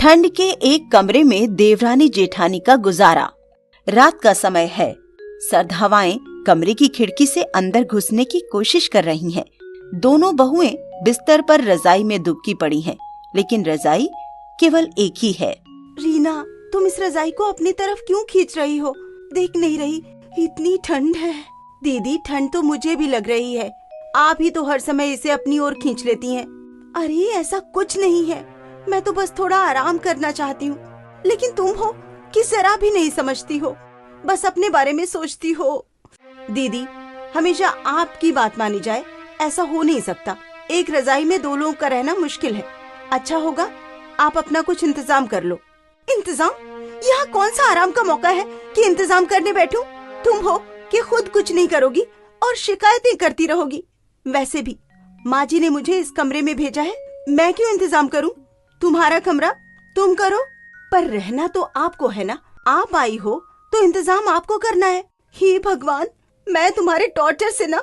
ठंड के एक कमरे में देवरानी जेठानी का गुजारा। रात का समय है। सर्द हवाएं कमरे की खिड़की से अंदर घुसने की कोशिश कर रही हैं। दोनों बहुएं बिस्तर पर रजाई में दुबकी पड़ी हैं, लेकिन रजाई केवल एक ही है। रीना, तुम इस रजाई को अपनी तरफ क्यों खींच रही हो? देख नहीं रही इतनी ठंड है। दीदी, ठंड तो मुझे भी लग रही है। आप ही तो हर समय इसे अपनी ओर खींच लेती हैं। अरे ऐसा कुछ नहीं है, मैं तो बस थोड़ा आराम करना चाहती हूँ। लेकिन तुम हो कि जरा भी नहीं समझती हो, बस अपने बारे में सोचती हो। दीदी, हमेशा आपकी बात मानी जाए ऐसा हो नहीं सकता। एक रजाई में दो लोगों का रहना मुश्किल है। अच्छा होगा आप अपना कुछ इंतजाम कर लो। इंतजाम? यहाँ कौन सा आराम का मौका है कि इंतजाम करने बैठूं? तुम हो कि खुद कुछ नहीं करोगी और शिकायतें करती रहोगी। वैसे भी माँ जी ने मुझे इस कमरे में भेजा है, मैं क्यों इंतजाम करूं? तुम्हारा कमरा तुम करो, पर रहना तो आपको है ना। आप आई हो तो इंतजाम आपको करना है। हे भगवान, मैं तुम्हारे टॉर्चर से ना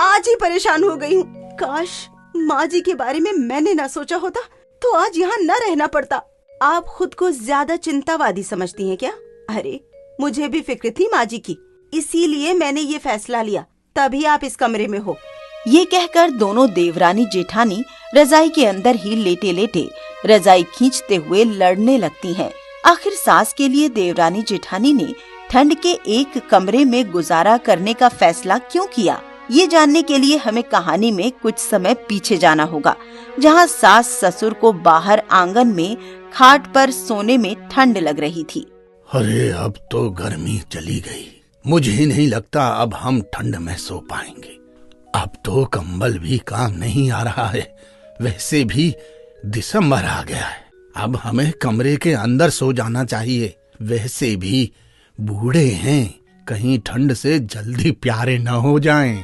आज ही परेशान हो गई हूँ। काश माँ जी के बारे में मैंने ना सोचा होता तो आज यहाँ न रहना पड़ता। आप खुद को ज्यादा चिंतावादी समझती हैं क्या? अरे मुझे भी फिक्र थी माँ जी की, इसीलिए मैंने ये फैसला लिया, तभी आप इस कमरे में हो। ये कहकर दोनों देवरानी जेठानी रजाई के अंदर ही लेटे लेटे रजाई खींचते हुए लड़ने लगती हैं। आखिर सास के लिए देवरानी जेठानी ने ठंड के एक कमरे में गुजारा करने का फैसला क्यों किया? ये जानने के लिए हमें कहानी में कुछ समय पीछे जाना होगा, जहाँ सास ससुर को बाहर आंगन में खाट पर सोने में ठंड लग रही थी। अरे अब तो गर्मी चली गई, मुझे नहीं लगता अब हम ठंड में सो पाएंगे। अब तो कंबल भी काम नहीं आ रहा है। वैसे भी दिसंबर आ गया है, अब हमें कमरे के अंदर सो जाना चाहिए। वैसे भी बूढ़े हैं, कहीं ठंड से जल्दी प्यारे न हो जाएं।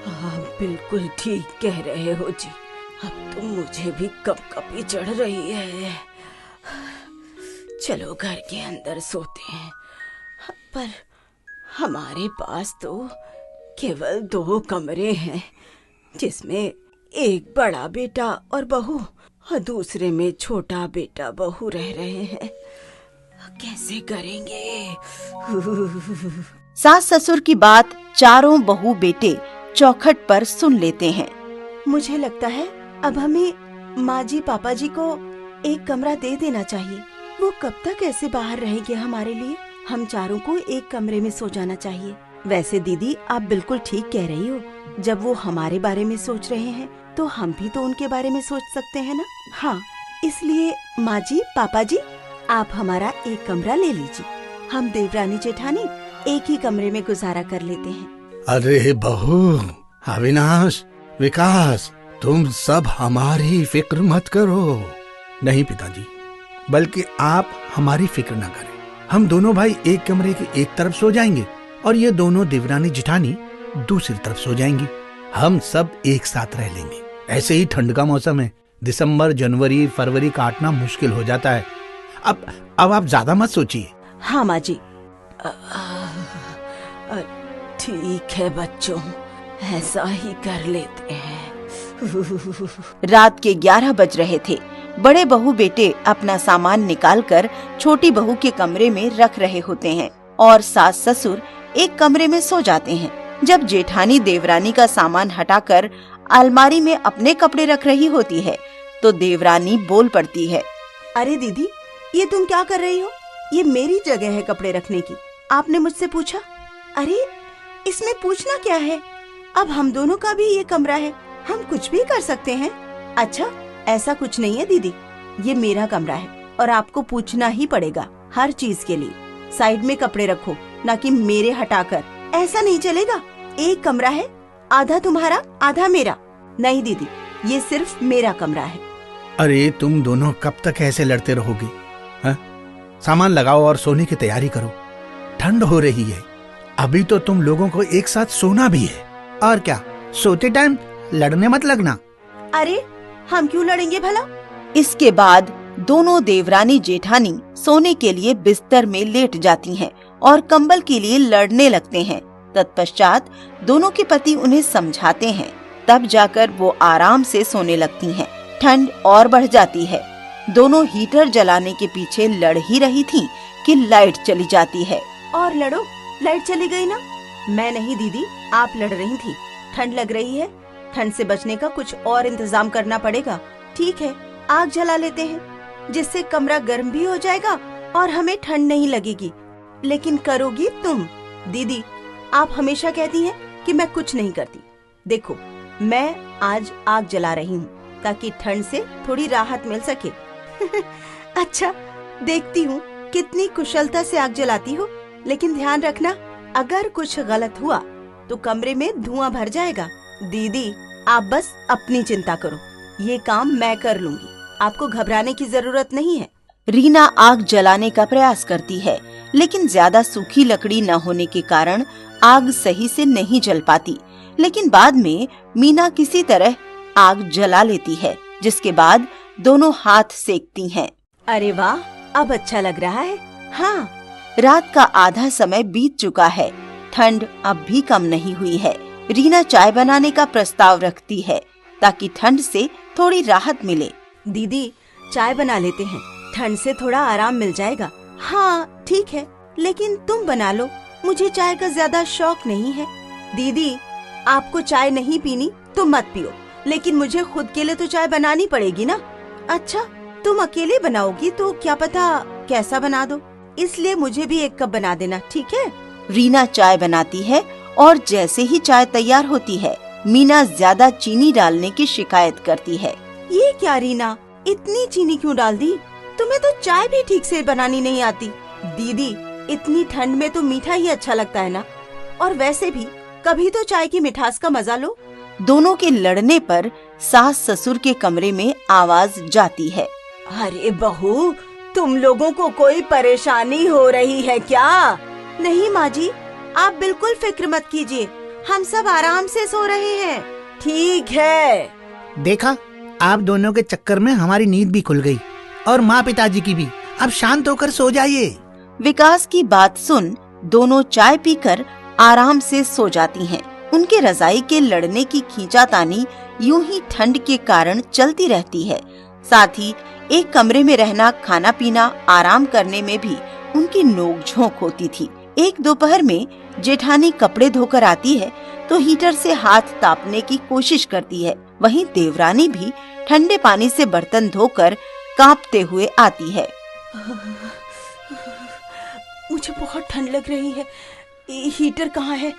आप बिल्कुल ठीक कह रहे हो जी। अब तो मुझे भी कपकपी चढ़ रही है। चलो घर के अंदर सोते हैं, पर हमारे पास तो केवल 2 कमरे हैं, जिसमें एक बड़ा बेटा और बहू और दूसरे में छोटा बेटा बहू रह रहे हैं। कैसे करेंगे? सास ससुर की बात चारों बहू बेटे चौखट पर सुन लेते हैं। मुझे लगता है अब हमें माँ जी पापा जी को एक कमरा दे देना चाहिए। वो कब तक ऐसे बाहर रहेंगे हमारे लिए? हम चारों को एक कमरे में सो जाना चाहिए। वैसे दीदी, आप बिल्कुल ठीक कह रही हो। जब वो हमारे बारे में सोच रहे हैं तो हम भी तो उनके बारे में सोच सकते हैं ना। हाँ, इसलिए माँ जी पापा जी, आप हमारा एक कमरा ले लीजिए। हम देवरानी जेठानी एक ही कमरे में गुजारा कर लेते हैं। अरे बहू, अविनाश, विकास, तुम सब हमारी फिक्र मत करो। नहीं पिताजी, बल्कि आप हमारी फिक्र न करें। हम दोनों भाई एक कमरे के एक तरफ सो जाएंगे और ये दोनों देवरानी जेठानी दूसरी तरफ सो जाएंगी। हम सब एक साथ रह लेंगे। ऐसे ही ठंड का मौसम है, दिसंबर जनवरी फरवरी काटना मुश्किल हो जाता है। अब आप ज्यादा मत सोचिए। हाँ माँ जी, ठीक है बच्चों, ऐसा ही कर लेते हैं। रात के 11 बज रहे थे। बड़े बहू बेटे अपना सामान निकालकर छोटी बहू के कमरे में रख रहे होते हैं और सास ससुर एक कमरे में सो जाते हैं। जब जेठानी देवरानी का सामान हटाकर अलमारी में अपने कपड़े रख रही होती है तो देवरानी बोल पड़ती है। अरे दीदी, ये तुम क्या कर रही हो? ये मेरी जगह है कपड़े रखने की, आपने मुझसे पूछा। अरे इसमें पूछना क्या है? अब हम दोनों का भी ये कमरा है, हम कुछ भी कर सकते हैं। अच्छा, ऐसा कुछ नहीं है दीदी, ये मेरा कमरा है और आपको पूछना ही पड़ेगा हर चीज के लिए। साइड में कपड़े रखो, ना कि मेरे हटाकर। ऐसा नहीं चलेगा। एक कमरा है, आधा तुम्हारा आधा मेरा। नहीं दीदी, ये सिर्फ मेरा कमरा है। अरे तुम दोनों कब तक ऐसे लड़ते रहोगे? सामान लगाओ और सोने की तैयारी करो। ठंड हो रही है, अभी तो तुम लोगों को एक साथ सोना भी है। और क्या, सोते टाइम लड़ने मत लगना। अरे हम क्यों लड़ेंगे भला? इसके बाद दोनों देवरानी जेठानी सोने के लिए बिस्तर में लेट जाती हैं और कंबल के लिए लड़ने लगते हैं। तत्पश्चात दोनों के पति उन्हें समझाते हैं, तब जाकर वो आराम से सोने लगती हैं। ठंड और बढ़ जाती है। दोनों हीटर जलाने के पीछे लड़ ही रही थीं कि लाइट चली जाती है। और लड़ो, लाइट चली गई ना। मैं नहीं दीदी, आप लड़ रही थी। ठंड लग रही है, ठंड से बचने का कुछ और इंतजाम करना पड़ेगा। ठीक है, आग जला लेते हैं, जिससे कमरा गर्म भी हो जाएगा और हमें ठंड नहीं लगेगी। लेकिन करोगी तुम? दीदी, आप हमेशा कहती हैं कि मैं कुछ नहीं करती। देखो, मैं आज आग जला रही हूँ ताकि ठंड से थोड़ी राहत मिल सके। अच्छा, देखती हूँ कितनी कुशलता से आग जलाती हो। लेकिन ध्यान रखना, अगर कुछ गलत हुआ तो कमरे में धुआं भर जाएगा। दीदी, आप बस अपनी चिंता करो, ये काम मैं कर लूंगी। आपको घबराने की जरूरत नहीं है। रीना आग जलाने का प्रयास करती है, लेकिन ज्यादा सूखी लकड़ी न होने के कारण आग सही से नहीं जल पाती। लेकिन बाद में मीना किसी तरह आग जला लेती है, जिसके बाद दोनों हाथ सेकती हैं। अरे वाह, अब अच्छा लग रहा है। हाँ, रात का आधा समय बीत चुका है। ठंड अब भी कम नहीं हुई है। रीना चाय बनाने का प्रस्ताव रखती है ताकि ठंड से थोड़ी राहत मिले। दीदी, चाय बना लेते हैं, ठंड से थोड़ा आराम मिल जाएगा। हाँ ठीक है, लेकिन तुम बना लो, मुझे चाय का ज्यादा शौक नहीं है। दीदी, आपको चाय नहीं पीनी तो मत पियो, लेकिन मुझे खुद के लिए तो चाय बनानी पड़ेगी ना। अच्छा, तुम अकेले बनाओगी तो क्या पता कैसा बना दो, इसलिए मुझे भी एक कप बना देना, ठीक है? रीना चाय बनाती है और जैसे ही चाय तैयार होती है, मीना ज्यादा चीनी डालने की शिकायत करती है। ये क्या रीना, इतनी चीनी क्यों डाल दी? तुम्हें तो चाय भी ठीक से बनानी नहीं आती। दीदी, इतनी ठंड में तो मीठा ही अच्छा लगता है ना, और वैसे भी कभी तो चाय की मिठास का मजा लो। दोनों के लड़ने पर सास ससुर के कमरे में आवाज जाती है। अरे बहू, तुम लोगों को कोई परेशानी हो रही है क्या? नहीं माँ जी, आप बिल्कुल फिक्र मत कीजिए, हम सब आराम से सो रहे हैं। ठीक है। देखा, आप दोनों के चक्कर में हमारी नींद भी खुल गई और माँ पिताजी की भी। अब शांत होकर सो जाइए। विकास की बात सुन दोनों चाय पीकर आराम से सो जाती हैं। उनके रजाई के लड़ने की खींचातानी यूं ही ठंड के कारण चलती रहती है। साथ ही एक कमरे में रहना, खाना पीना, आराम करने में भी उनकी नोक-झोंक होती थी। एक दोपहर में जेठानी कपड़े धोकर आती है तो हीटर से हाथ तापने की कोशिश करती है। वहीं देवरानी भी ठंडे पानी से बर्तन धोकर कांपते हुए आती है। मुझे बहुत ठंड लग रही है। हीटर कहाँ है?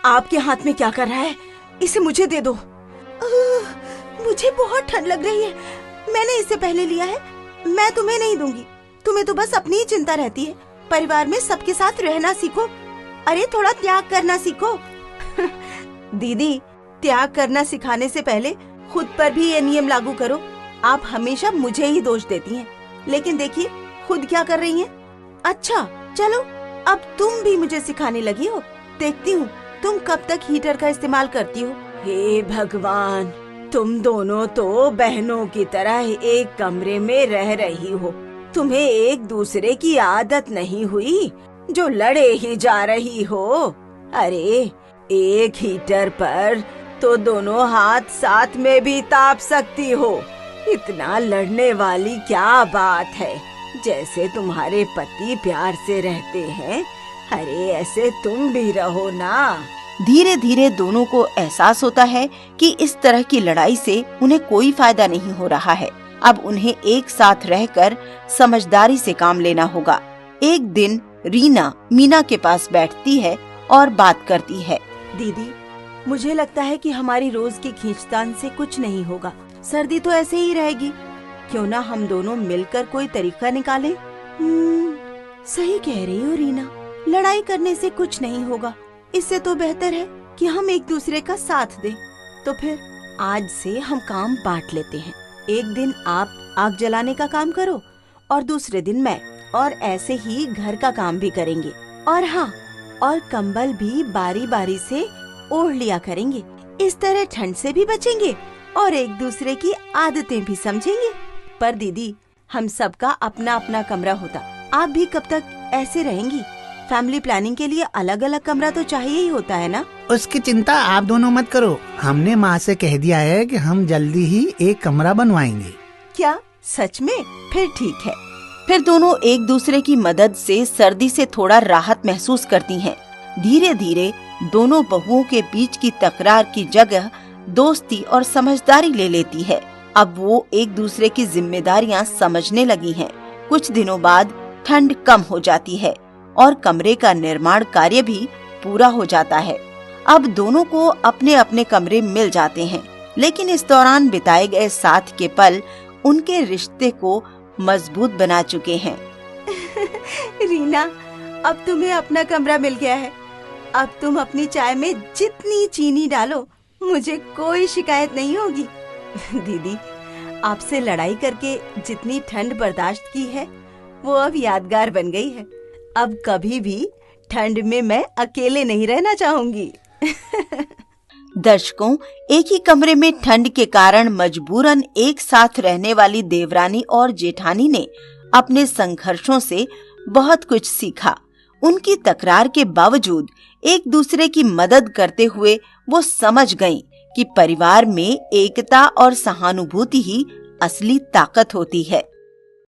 आपके हाथ में क्या कर रहा है? इसे मुझे दे दो। मुझे बहुत ठंड लग रही है, मैंने इसे पहले लिया है। मैं तुम्हें नहीं दूंगी, तुम्हें तो बस अपनी ही चिंता रहती है। परिवार में सबके साथ रहना सीखो। अरे थोड़ा त्याग करना सीखो। दीदी, त्याग करना सिखाने से पहले खुद पर भी ये नियम लागू करो। आप हमेशा मुझे ही दोष देती हैं, लेकिन देखिए खुद क्या कर रही हैं। अच्छा चलो, अब तुम भी मुझे सिखाने लगी हो। देखती हूँ तुम कब तक हीटर का इस्तेमाल करती हो। हे भगवान, तुम दोनों तो बहनों की तरह एक कमरे में रह रही हो। तुम्हें एक दूसरे की आदत नहीं हुई जो लड़े ही जा रही हो। अरे एक हीटर पर तो दोनों हाथ साथ में भी ताप सकती हो। इतना लड़ने वाली क्या बात है? जैसे तुम्हारे पति प्यार से रहते हैं, अरे ऐसे तुम भी रहो ना। धीरे धीरे दोनों को एहसास होता है कि इस तरह की लड़ाई से उन्हें कोई फायदा नहीं हो रहा है। अब उन्हें एक साथ रहकर समझदारी से काम लेना होगा। एक दिन रीना मीना के पास बैठती है और बात करती है। दीदी, मुझे लगता है कि हमारी रोज की खींचतान से कुछ नहीं होगा। सर्दी तो ऐसे ही रहेगी। क्यों ना हम दोनों मिलकर कोई तरीका निकालें? सही कह रही हो रीना, लड़ाई करने से कुछ नहीं होगा। इससे तो बेहतर है कि हम एक दूसरे का साथ दें। तो फिर आज से हम काम बांट लेते हैं। एक दिन आप आग जलाने का काम करो और दूसरे दिन मैं, और ऐसे ही घर का काम भी करेंगे। और हाँ, और कंबल भी बारी बारी से ओढ़ लिया करेंगे। इस तरह ठंड से भी बचेंगे और एक दूसरे की आदतें भी समझेंगे। पर दीदी, हम सबका अपना अपना कमरा होता, आप भी कब तक ऐसे रहेंगी? फैमिली प्लानिंग के लिए अलग अलग कमरा तो चाहिए ही होता है ना। उसकी चिंता आप दोनों मत करो। हमने माँ से कह दिया है कि हम जल्दी ही एक कमरा बनवाएंगे। क्या सच में? फिर ठीक है। फिर दोनों एक दूसरे की मदद से सर्दी से थोड़ा राहत महसूस करती हैं। धीरे धीरे दोनों बहुओं के बीच की तकरार की जगह दोस्ती और समझदारी ले लेती है। अब वो एक दूसरे की जिम्मेदारियां समझने लगी हैं। कुछ दिनों बाद ठंड कम हो जाती है और कमरे का निर्माण कार्य भी पूरा हो जाता है। अब दोनों को अपने अपने कमरे मिल जाते हैं, लेकिन इस दौरान बिताए गए साथ के पल उनके रिश्ते को मजबूत बना चुके हैं। रीना, अब तुम्हें अपना कमरा मिल गया है। अब तुम अपनी चाय में जितनी चीनी डालो, मुझे कोई शिकायत नहीं होगी। दीदी, आपसे लड़ाई करके जितनी ठंड बर्दाश्त की है, वो अब यादगार बन गई है। अब कभी भी ठंड में मैं अकेले नहीं रहना चाहूंगी। दर्शकों, एक ही कमरे में ठंड के कारण मजबूरन एक साथ रहने वाली देवरानी और जेठानी ने अपने संघर्षों से बहुत कुछ सीखा। उनकी तकरार के बावजूद एक दूसरे की मदद करते हुए वो समझ गईं कि परिवार में एकता और सहानुभूति ही असली ताकत होती है।